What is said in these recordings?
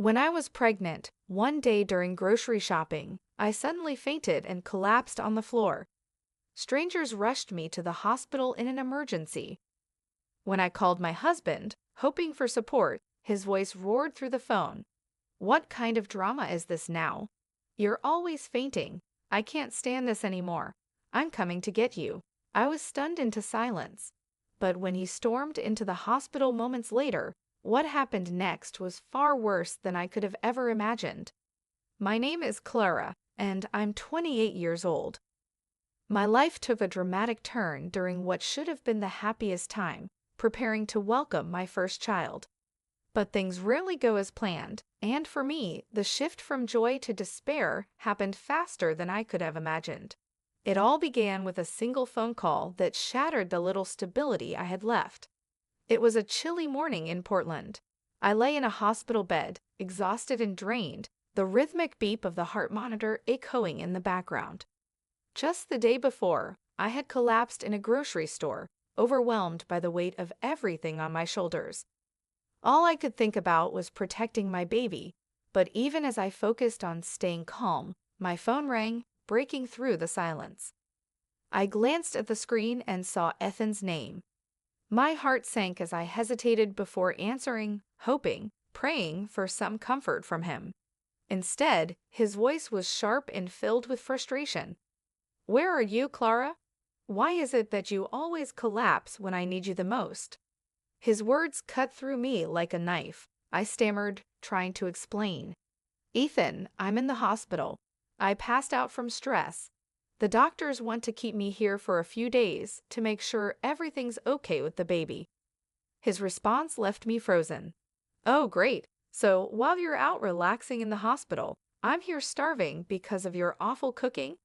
When I was pregnant, one day during grocery shopping, I suddenly fainted and collapsed on the floor. Strangers rushed me to the hospital in an emergency. When I called my husband, hoping for support, his voice roared through the phone. "What kind of drama is this now? You're always fainting. I can't stand this anymore. I'm coming to get you." I was stunned into silence. But when he stormed into the hospital moments later, what happened next was far worse than I could have ever imagined. My name is Clara, and I'm 28 years old. My life took a dramatic turn during what should have been the happiest time, preparing to welcome my first child. But things rarely go as planned, and for me, the shift from joy to despair happened faster than I could have imagined. It all began with a single phone call that shattered the little stability I had left. It was a chilly morning in Portland. I lay in a hospital bed, exhausted and drained, the rhythmic beep of the heart monitor echoing in the background. Just the day before, I had collapsed in a grocery store, overwhelmed by the weight of everything on my shoulders. All I could think about was protecting my baby, but even as I focused on staying calm, my phone rang, breaking through the silence. I glanced at the screen and saw Ethan's name. My heart sank as I hesitated before answering, hoping, praying for some comfort from him. Instead, his voice was sharp and filled with frustration. "Where are you, Clara? Why is it that you always collapse when I need you the most?" His words cut through me like a knife. I stammered, trying to explain. "Ethan, I'm in the hospital. I passed out from stress. The doctors want to keep me here for a few days to make sure everything's okay with the baby." His response left me frozen. "Oh, great. So while you're out relaxing in the hospital, I'm here starving because of your awful cooking?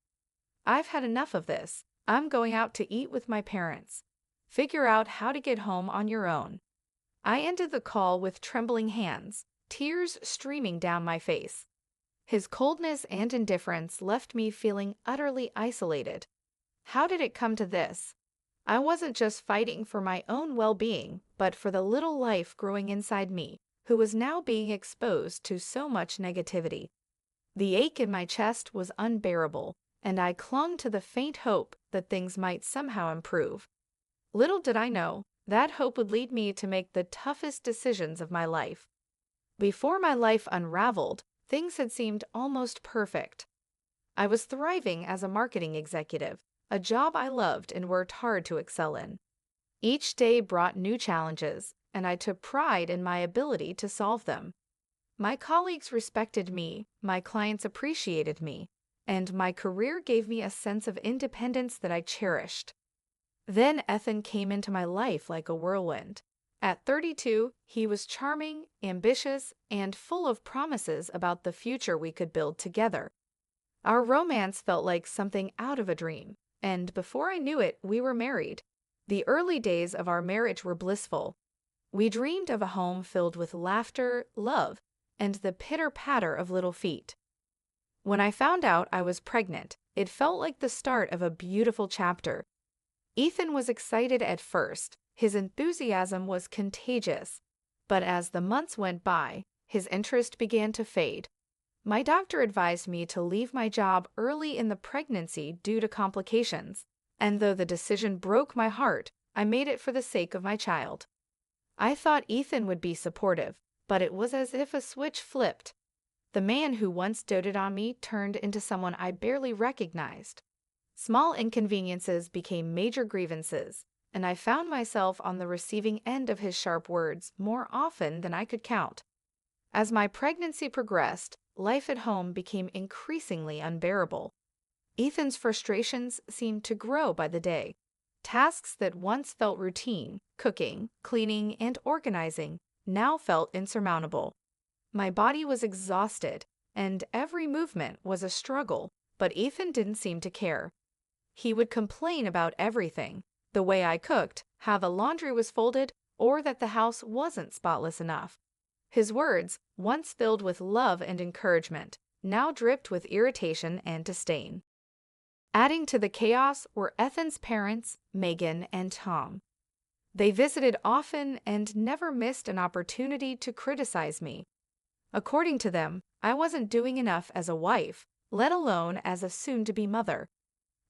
I've had enough of this. I'm going out to eat with my parents. Figure out how to get home on your own." I ended the call with trembling hands, tears streaming down my face. His coldness and indifference left me feeling utterly isolated. How did it come to this? I wasn't just fighting for my own well-being, but for the little life growing inside me, who was now being exposed to so much negativity. The ache in my chest was unbearable, and I clung to the faint hope that things might somehow improve. Little did I know, that hope would lead me to make the toughest decisions of my life. Before my life unraveled, things had seemed almost perfect. I was thriving as a marketing executive, a job I loved and worked hard to excel in. Each day brought new challenges, and I took pride in my ability to solve them. My colleagues respected me, my clients appreciated me, and my career gave me a sense of independence that I cherished. Then Ethan came into my life like a whirlwind. At 32, he was charming, ambitious, and full of promises about the future we could build together. Our romance felt like something out of a dream, and before I knew it, we were married. The early days of our marriage were blissful. We dreamed of a home filled with laughter, love, and the pitter-patter of little feet. When I found out I was pregnant, it felt like the start of a beautiful chapter. Ethan was excited at first. His enthusiasm was contagious. But as the months went by, his interest began to fade. My doctor advised me to leave my job early in the pregnancy due to complications, and though the decision broke my heart, I made it for the sake of my child. I thought Ethan would be supportive, but it was as if a switch flipped. The man who once doted on me turned into someone I barely recognized. Small inconveniences became major grievances, and I found myself on the receiving end of his sharp words more often than I could count. As my pregnancy progressed, life at home became increasingly unbearable. Ethan's frustrations seemed to grow by the day. Tasks that once felt routine, cooking, cleaning, and organizing, now felt insurmountable. My body was exhausted, and every movement was a struggle, but Ethan didn't seem to care. He would complain about everything: the way I cooked, how the laundry was folded, or that the house wasn't spotless enough. His words, once filled with love and encouragement, now dripped with irritation and disdain. Adding to the chaos were Ethan's parents, Megan and Tom. They visited often and never missed an opportunity to criticize me. According to them, I wasn't doing enough as a wife, let alone as a soon-to-be mother.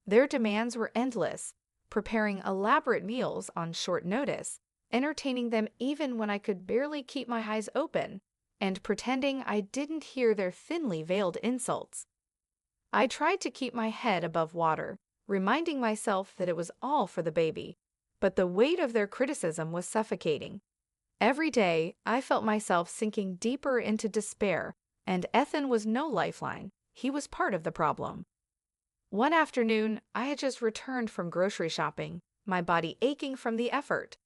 Their demands were endless, preparing elaborate meals on short notice, entertaining them even when I could barely keep my eyes open, and pretending I didn't hear their thinly veiled insults. I tried to keep my head above water, reminding myself that it was all for the baby, but the weight of their criticism was suffocating. Every day, I felt myself sinking deeper into despair, and Ethan was no lifeline. He was part of the problem. One afternoon, I had just returned from grocery shopping, my body aching from the effort.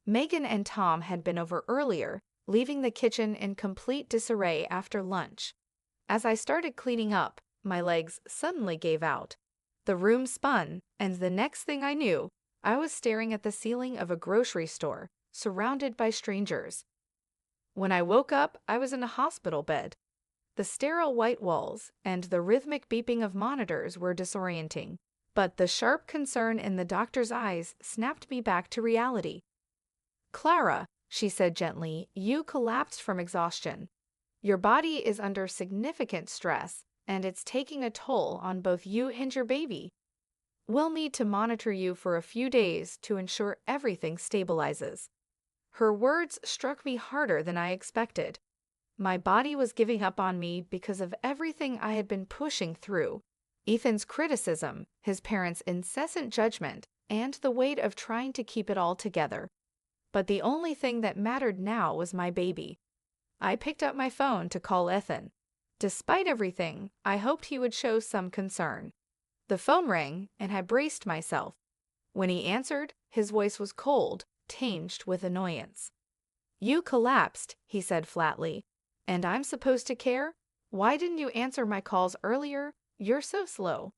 Megan and Tom had been over earlier, leaving the kitchen in complete disarray after lunch. As I started cleaning up, my legs suddenly gave out. The room spun, and the next thing I knew, I was staring at the ceiling of a grocery store, surrounded by strangers. When I woke up, I was in a hospital bed. The sterile white walls and the rhythmic beeping of monitors were disorienting, but the sharp concern in the doctor's eyes snapped me back to reality. "Clara," she said gently, "you collapsed from exhaustion. Your body is under significant stress, and it's taking a toll on both you and your baby. We'll need to monitor you for a few days to ensure everything stabilizes." Her words struck me harder than I expected. My body was giving up on me because of everything I had been pushing through. Ethan's criticism, his parents' incessant judgment, and the weight of trying to keep it all together. But the only thing that mattered now was my baby. I picked up my phone to call Ethan. Despite everything, I hoped he would show some concern. The phone rang, and I braced myself. When he answered, his voice was cold, tinged with annoyance. "You collapsed," he said flatly. "And I'm supposed to care? Why didn't you answer my calls earlier? You're so slow."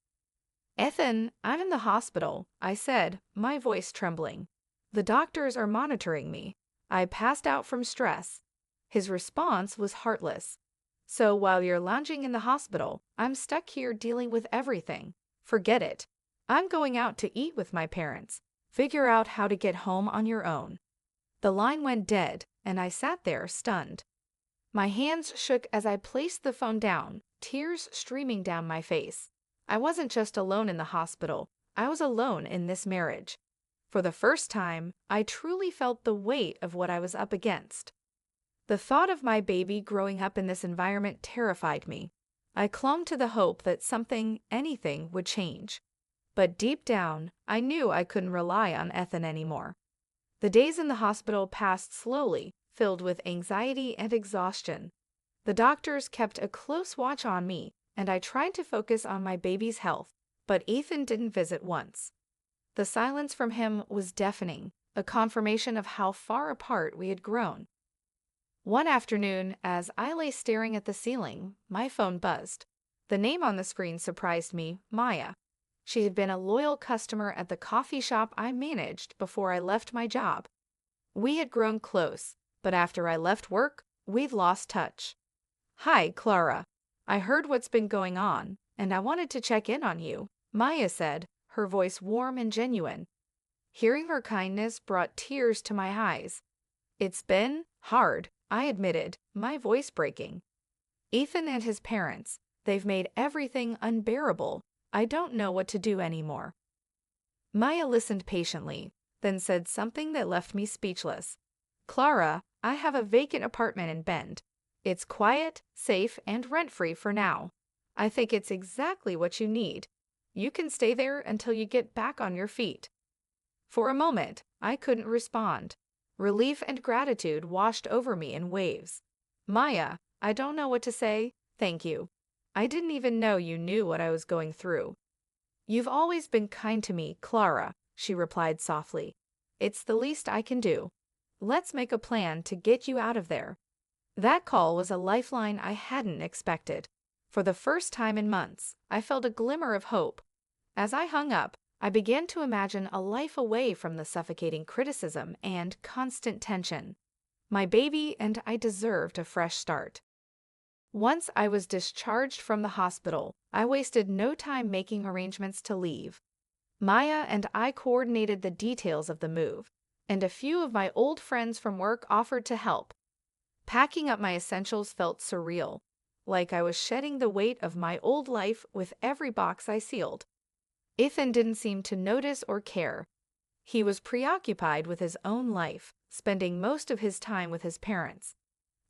"Ethan, I'm in the hospital," I said, my voice trembling. "The doctors are monitoring me. I passed out from stress." His response was heartless. "So while you're lounging in the hospital, I'm stuck here dealing with everything. Forget it. I'm going out to eat with my parents. Figure out how to get home on your own." The line went dead, and I sat there stunned. My hands shook as I placed the phone down, tears streaming down my face. I wasn't just alone in the hospital. I was alone in this marriage. For the first time, I truly felt the weight of what I was up against. The thought of my baby growing up in this environment terrified me. I clung to the hope that something, anything, would change. But deep down, I knew I couldn't rely on Ethan anymore. The days in the hospital passed slowly, filled with anxiety and exhaustion. The doctors kept a close watch on me, and I tried to focus on my baby's health, but Ethan didn't visit once. The silence from him was deafening, a confirmation of how far apart we had grown. One afternoon, as I lay staring at the ceiling, my phone buzzed. The name on the screen surprised me, Maya. She had been a loyal customer at the coffee shop I managed before I left my job. We had grown close, but after I left work, we'd lost touch. "Hi, Clara. I heard what's been going on, and I wanted to check in on you," Maya said, her voice warm and genuine. Hearing her kindness brought tears to my eyes. "It's been hard," I admitted, my voice breaking. "Ethan and his parents, they've made everything unbearable. I don't know what to do anymore." Maya listened patiently, then said something that left me speechless. "Clara, I have a vacant apartment in Bend. It's quiet, safe, and rent-free for now. I think it's exactly what you need. You can stay there until you get back on your feet." For a moment, I couldn't respond. Relief and gratitude washed over me in waves. "Maya, I don't know what to say. Thank you. I didn't even know you knew what I was going through." "You've always been kind to me, Clara," she replied softly. "It's the least I can do. Let's make a plan to get you out of there." That call was a lifeline I hadn't expected. For the first time in months, I felt a glimmer of hope. As I hung up, I began to imagine a life away from the suffocating criticism and constant tension. My baby and I deserved a fresh start. Once I was discharged from the hospital, I wasted no time making arrangements to leave. Maya and I coordinated the details of the move, and a few of my old friends from work offered to help. Packing up my essentials felt surreal, like I was shedding the weight of my old life with every box I sealed. Ethan didn't seem to notice or care. He was preoccupied with his own life, spending most of his time with his parents.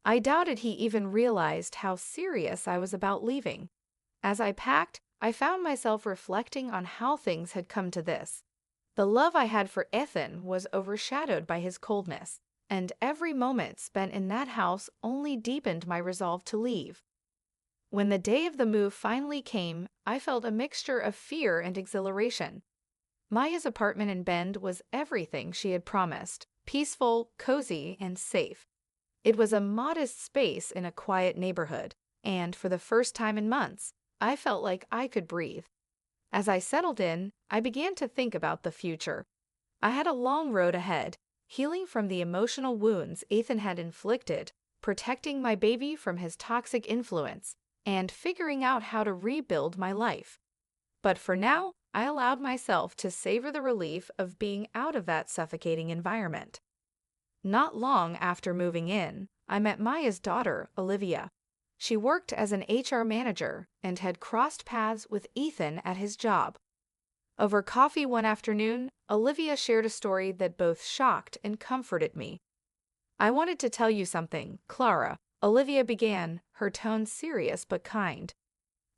I doubted he even realized how serious I was about leaving. As I packed, I found myself reflecting on how things had come to this. The love I had for Ethan was overshadowed by his coldness, and every moment spent in that house only deepened my resolve to leave. When the day of the move finally came, I felt a mixture of fear and exhilaration. Maya's apartment in Bend was everything she had promised: peaceful, cozy, and safe. It was a modest space in a quiet neighborhood, and for the first time in months, I felt like I could breathe. As I settled in, I began to think about the future. I had a long road ahead, healing from the emotional wounds Ethan had inflicted, protecting my baby from his toxic influence, and figuring out how to rebuild my life. But for now, I allowed myself to savor the relief of being out of that suffocating environment. Not long after moving in, I met Maya's daughter, Olivia. She worked as an HR manager and had crossed paths with Ethan at his job. Over coffee one afternoon, Olivia shared a story that both shocked and comforted me. "I wanted to tell you something, Clara," Olivia began, her tone serious but kind.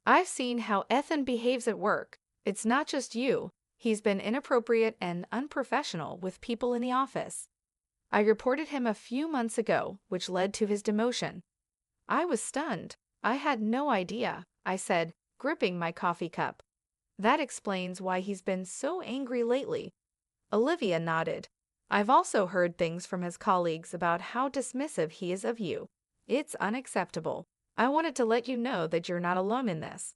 "I've seen how Ethan behaves at work. It's not just you. He's been inappropriate and unprofessional with people in the office. I reported him a few months ago, which led to his demotion." I was stunned. "I had no idea," I said, gripping my coffee cup. "That explains why he's been so angry lately." Olivia nodded. "I've also heard things from his colleagues about how dismissive he is of you. It's unacceptable. I wanted to let you know that you're not alone in this."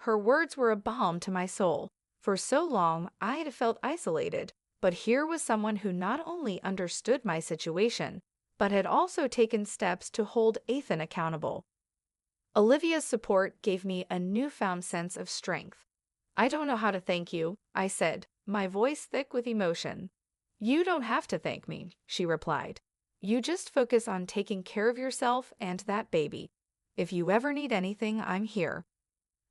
Her words were a balm to my soul. For so long, I had felt isolated, but here was someone who not only understood my situation, but had also taken steps to hold Ethan accountable. Olivia's support gave me a newfound sense of strength. "I don't know how to thank you," I said, my voice thick with emotion. "You don't have to thank me," she replied. "You just focus on taking care of yourself and that baby. If you ever need anything, I'm here."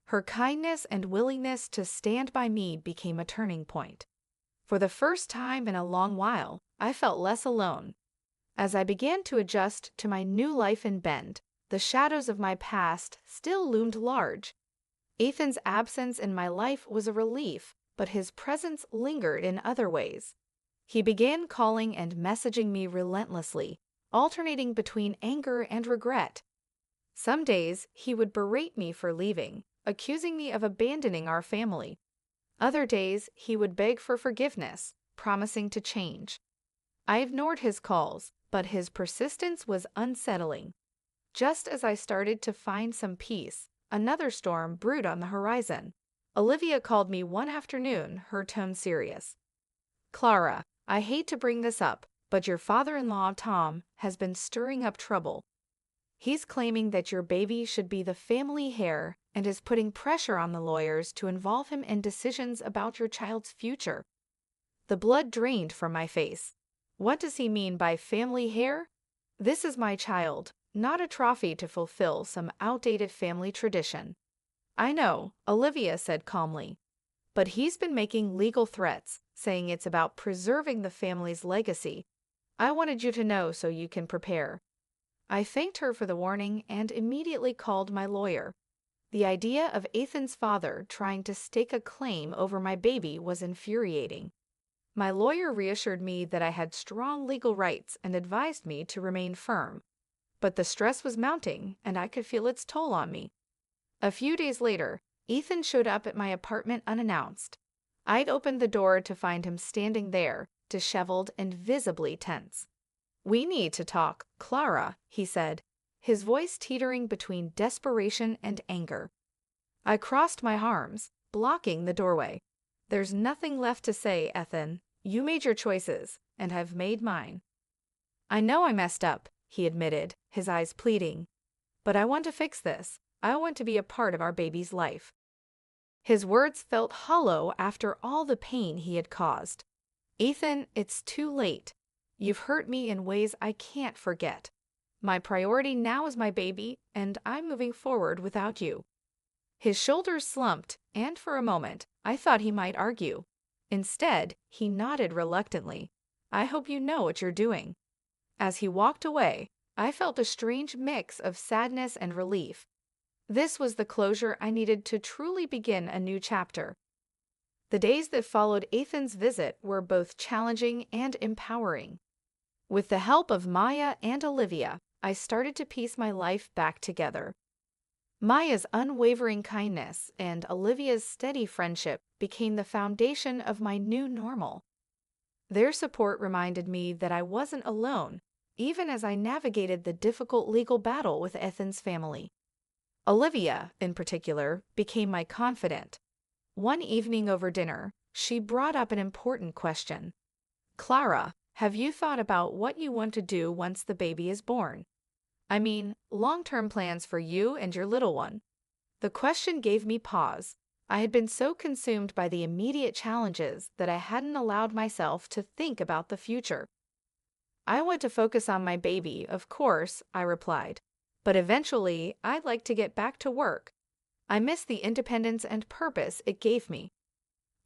Her kindness and willingness to stand by me became a turning point. For the first time in a long while, I felt less alone. As I began to adjust to my new life in Bend, the shadows of my past still loomed large. Ethan's absence in my life was a relief, but his presence lingered in other ways. He began calling and messaging me relentlessly, alternating between anger and regret. Some days he would berate me for leaving, accusing me of abandoning our family. Other days he would beg for forgiveness, promising to change. I ignored his calls, but his persistence was unsettling. Just as I started to find some peace, another storm brewed on the horizon. Olivia called me one afternoon, her tone serious. "Clara, I hate to bring this up, but your father-in-law, Tom, has been stirring up trouble. He's claiming that your baby should be the family heir and is putting pressure on the lawyers to involve him in decisions about your child's future." The blood drained from my face. What does he mean by family heir? This is my child, not a trophy to fulfill some outdated family tradition. "I know," Olivia said calmly. "But he's been making legal threats, saying it's about preserving the family's legacy. I wanted you to know so you can prepare." I thanked her for the warning and immediately called my lawyer. The idea of Ethan's father trying to stake a claim over my baby was infuriating. My lawyer reassured me that I had strong legal rights and advised me to remain firm. But the stress was mounting, and I could feel its toll on me. A few days later, Ethan showed up at my apartment unannounced. I'd opened the door to find him standing there, disheveled and visibly tense. "We need to talk, Clara," he said, his voice teetering between desperation and anger. I crossed my arms, blocking the doorway. "There's nothing left to say, Ethan. You made your choices, and I've made mine." "I know I messed up," he admitted, his eyes pleading. "But I want to fix this. I want to be a part of our baby's life." His words felt hollow after all the pain he had caused. "Ethan, it's too late. You've hurt me in ways I can't forget. My priority now is my baby, and I'm moving forward without you." His shoulders slumped, and for a moment, I thought he might argue. Instead, he nodded reluctantly. "I hope you know what you're doing." As he walked away, I felt a strange mix of sadness and relief. This was the closure I needed to truly begin a new chapter. The days that followed Ethan's visit were both challenging and empowering. With the help of Maya and Olivia, I started to piece my life back together. Maya's unwavering kindness and Olivia's steady friendship became the foundation of my new normal. Their support reminded me that I wasn't alone, even as I navigated the difficult legal battle with Ethan's family. Olivia, in particular, became my confidant. One evening over dinner, she brought up an important question. "Clara, have you thought about what you want to do once the baby is born? I mean, long-term plans for you and your little one." The question gave me pause. I had been so consumed by the immediate challenges that I hadn't allowed myself to think about the future. "I want to focus on my baby, of course," I replied. "But eventually, I'd like to get back to work. I miss the independence and purpose it gave me."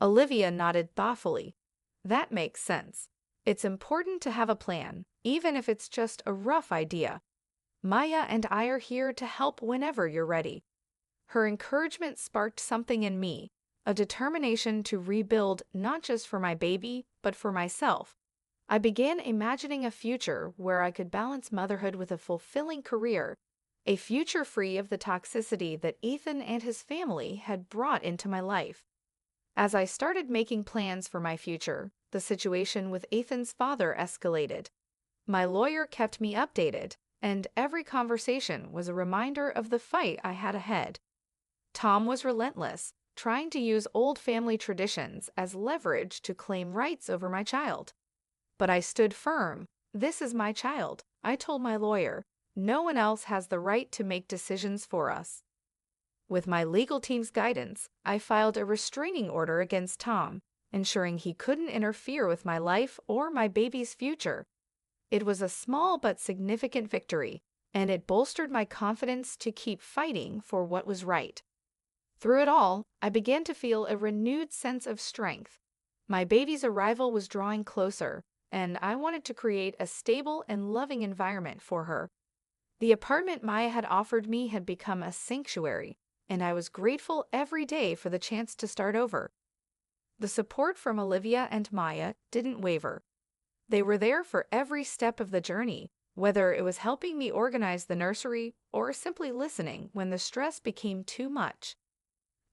Olivia nodded thoughtfully. "That makes sense. It's important to have a plan, even if it's just a rough idea. Maya and I are here to help whenever you're ready." Her encouragement sparked something in me, a determination to rebuild not just for my baby, but for myself. I began imagining a future where I could balance motherhood with a fulfilling career, a future free of the toxicity that Ethan and his family had brought into my life. As I started making plans for my future, the situation with Ethan's father escalated. My lawyer kept me updated, and every conversation was a reminder of the fight I had ahead. Tom was relentless, trying to use old family traditions as leverage to claim rights over my child. But I stood firm. "This is my child," I told my lawyer. "No one else has the right to make decisions for us." With my legal team's guidance, I filed a restraining order against Tom, ensuring he couldn't interfere with my life or my baby's future. It was a small but significant victory, and it bolstered my confidence to keep fighting for what was right. Through it all, I began to feel a renewed sense of strength. My baby's arrival was drawing closer, and I wanted to create a stable and loving environment for her. The apartment Maya had offered me had become a sanctuary, and I was grateful every day for the chance to start over. The support from Olivia and Maya didn't waver. They were there for every step of the journey, whether it was helping me organize the nursery or simply listening when the stress became too much.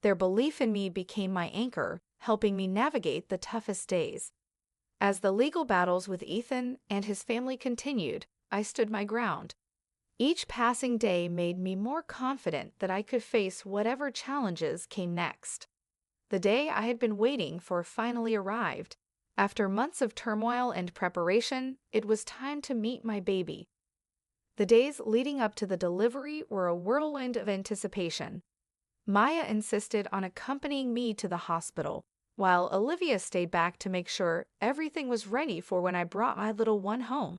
Their belief in me became my anchor, helping me navigate the toughest days. As the legal battles with Ethan and his family continued, I stood my ground. Each passing day made me more confident that I could face whatever challenges came next. The day I had been waiting for finally arrived. After months of turmoil and preparation, it was time to meet my baby. The days leading up to the delivery were a whirlwind of anticipation. Maya insisted on accompanying me to the hospital, while Olivia stayed back to make sure everything was ready for when I brought my little one home.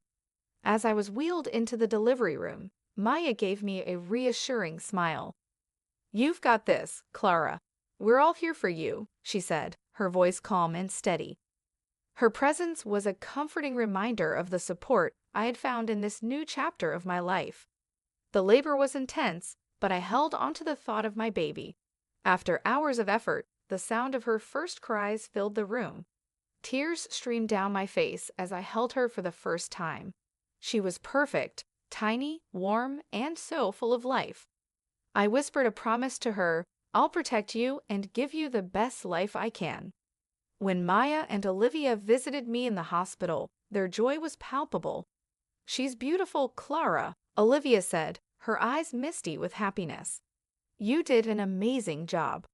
As I was wheeled into the delivery room, Maya gave me a reassuring smile. "You've got this, Clara. We're all here for you," she said, her voice calm and steady. Her presence was a comforting reminder of the support I had found in this new chapter of my life. The labor was intense, but I held onto the thought of my baby. After hours of effort, the sound of her first cries filled the room. Tears streamed down my face as I held her for the first time. She was perfect, tiny, warm, and so full of life. I whispered a promise to her, "I'll protect you and give you the best life I can." When Maya and Olivia visited me in the hospital, their joy was palpable. "She's beautiful, Clara," Olivia said, her eyes misty with happiness. "You did an amazing job."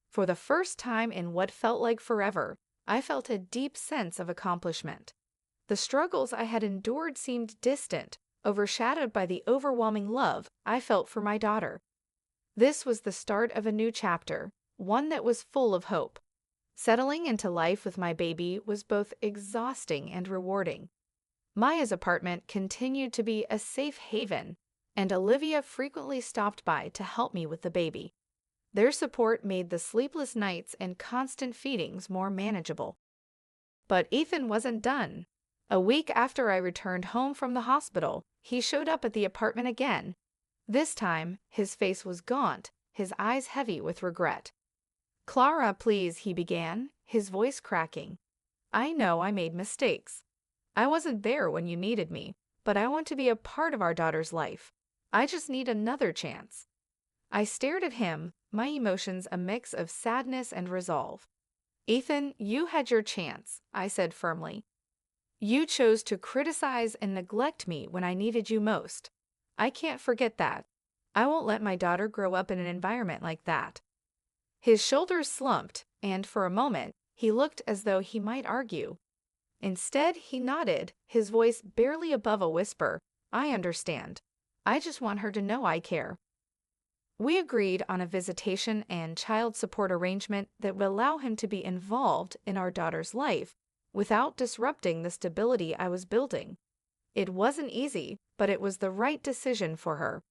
For the first time in what felt like forever, I felt a deep sense of accomplishment. The struggles I had endured seemed distant, overshadowed by the overwhelming love I felt for my daughter. This was the start of a new chapter, one that was full of hope. Settling into life with my baby was both exhausting and rewarding. Maya's apartment continued to be a safe haven, and Olivia frequently stopped by to help me with the baby. Their support made the sleepless nights and constant feedings more manageable. But Ethan wasn't done. A week after I returned home from the hospital, he showed up at the apartment again. This time, his face was gaunt, his eyes heavy with regret. "Clara, please," he began, his voice cracking. "I know I made mistakes. I wasn't there when you needed me, but I want to be a part of our daughter's life. I just need another chance." I stared at him, my emotions a mix of sadness and resolve. "Ethan, you had your chance," I said firmly. "You chose to criticize and neglect me when I needed you most. I can't forget that. I won't let my daughter grow up in an environment like that." His shoulders slumped, and for a moment, he looked as though he might argue. Instead, he nodded, his voice barely above a whisper. "I understand. I just want her to know I care." We agreed on a visitation and child support arrangement that would allow him to be involved in our daughter's life without disrupting the stability I was building. It wasn't easy, but it was the right decision for her.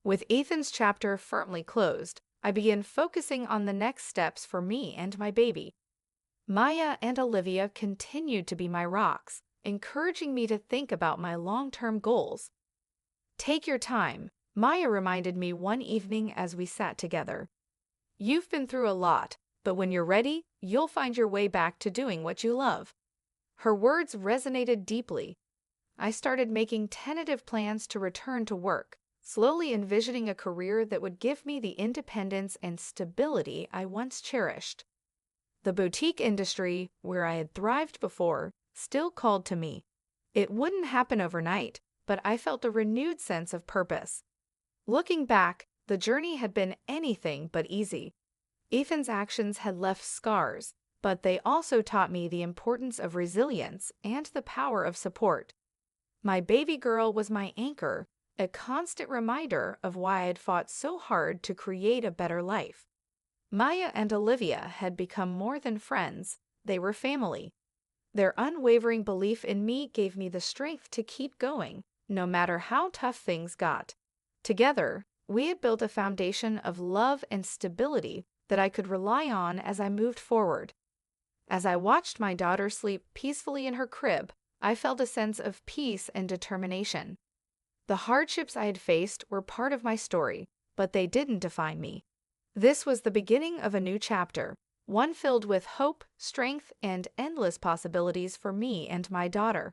With Ethan's chapter firmly closed, I began focusing on the next steps for me and my baby. Maya and Olivia continued to be my rocks, encouraging me to think about my long-term goals. "Take your time," Maya reminded me one evening as we sat together. "You've been through a lot, but when you're ready, you'll find your way back to doing what you love." Her words resonated deeply. I started making tentative plans to return to work, slowly envisioning a career that would give me the independence and stability I once cherished. The boutique industry, where I had thrived before, still called to me. It wouldn't happen overnight, but I felt a renewed sense of purpose. Looking back, the journey had been anything but easy. Ethan's actions had left scars, but they also taught me the importance of resilience and the power of support. My baby girl was my anchor, a constant reminder of why I'd fought so hard to create a better life. Maya and Olivia had become more than friends, they were family. Their unwavering belief in me gave me the strength to keep going, no matter how tough things got. Together, we had built a foundation of love and stability that I could rely on as I moved forward. As I watched my daughter sleep peacefully in her crib, I felt a sense of peace and determination. The hardships I had faced were part of my story, but they didn't define me. This was the beginning of a new chapter, one filled with hope, strength, and endless possibilities for me and my daughter.